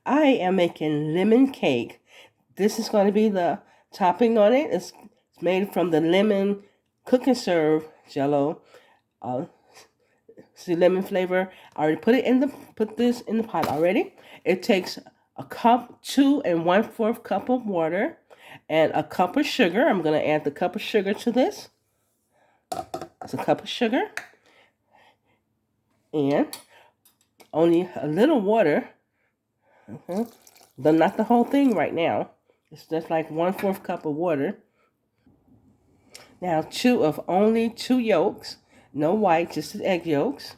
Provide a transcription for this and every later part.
I am making lemon cake. This is going to be the topping on it. It's made from the lemon cook and serve jello. Uh, see lemon flavor. I already put this in the pot already. It takes a cup, 2 1/4 cup of water, and a cup of sugar. I'm gonna add the cup of sugar to this. It's a cup of sugar and only a little water. Okay. But not the whole thing right now. It's just like 1/4 cup of water. Now only 2 yolks, no white, just the egg yolks.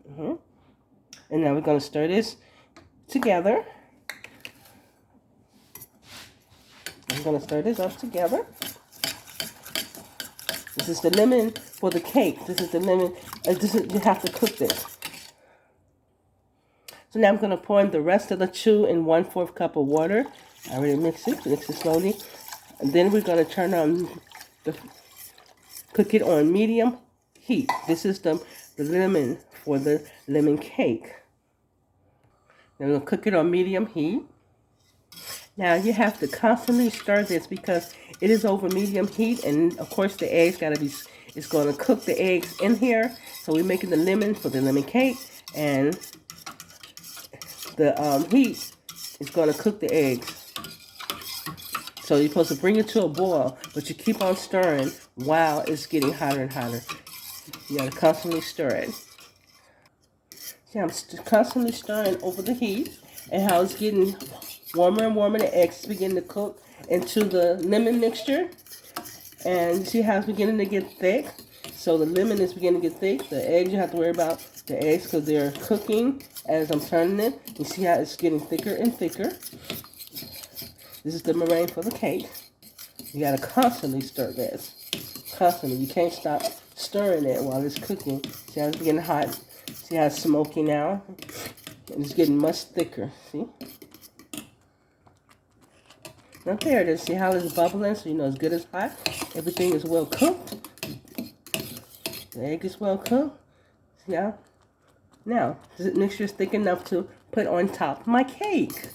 And now we're gonna stir this together. I'm gonna stir this up together. This is the lemon for the cake. This is the lemon. You have to cook this. So now I'm going to pour in the rest of the 2 1/4 cup of water. I already mix it slowly. And then we're going to cook it on medium heat. This is the lemon for the lemon cake. Now we're going to cook it on medium heat. Now you have to constantly stir this because it is over medium heat, and of course the eggs it's going to cook the eggs in here. So we're making the lemon for the lemon cake, and the heat is going to cook the eggs. So you're supposed to bring it to a boil, but you keep on stirring while it's getting hotter and hotter. You got to constantly stir it. See, I'm constantly stirring over the heat, and how it's getting warmer and warmer. The eggs begin to cook into the lemon mixture, and you see how it's beginning to get thick. So the lemon is beginning to get thick. The eggs, you have to worry about the eggs because they're cooking as I'm turning it. You see how it's getting thicker and thicker. This is the meringue for the cake. You gotta constantly stir this. Constantly. You can't stop stirring it while it's cooking. See how it's getting hot. See how it's smoky now. And it's getting much thicker. See? Now there it is. See how it's bubbling? So you know it's good as hot. Everything is well cooked. The egg is well cooked. See how? Now, this mixture is thick enough to put on top of my cake.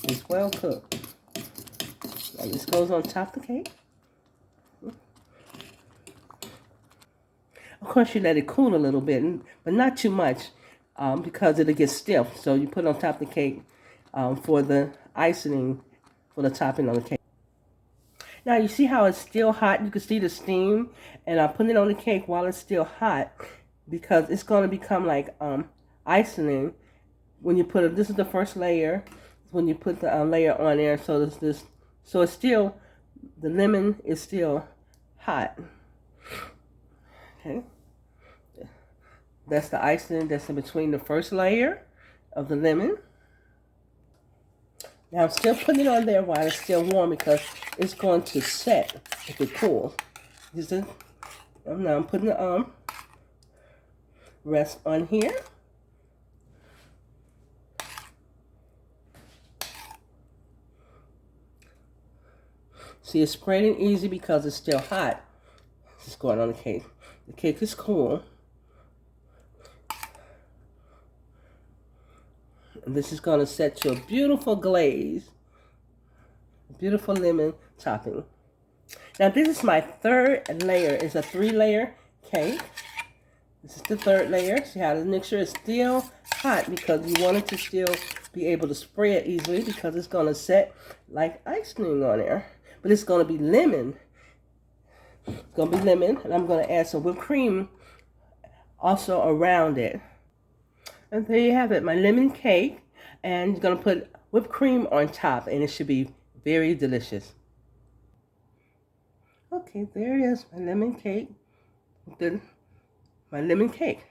It's well cooked. Now this goes on top of the cake. Of course, you let it cool a little bit, but not too much because it'll get stiff. So you put it on top of the cake for the icing, for the topping on the cake. Now you see how it's still hot. You can see the steam, and I'm putting it on the cake while it's still hot because it's going to become like icing when you put it. This is the first layer when you put the layer on there. So so it's still, the lemon is still hot. Okay, that's the icing that's in between the first layer of the lemon. Now I'm still putting it on there while it's still warm because it's going to set if it cools. Now I'm putting the rest on here. See, it's spreading easy because it's still hot. It's going on the cake. The cake is cool. And this is going to set to a beautiful glaze. Beautiful lemon topping. Now this is my third layer. It's a 3-layer cake. This is the third layer. See how the mixture is still hot because you want it to still be able to spread easily because it's going to set like icing on there. But it's going to be lemon. It's going to be lemon, and I'm going to add some whipped cream also around it. And there you have it, my lemon cake. And you're going to put whipped cream on top, and it should be very delicious. Okay, there it is, my lemon cake. My lemon cake.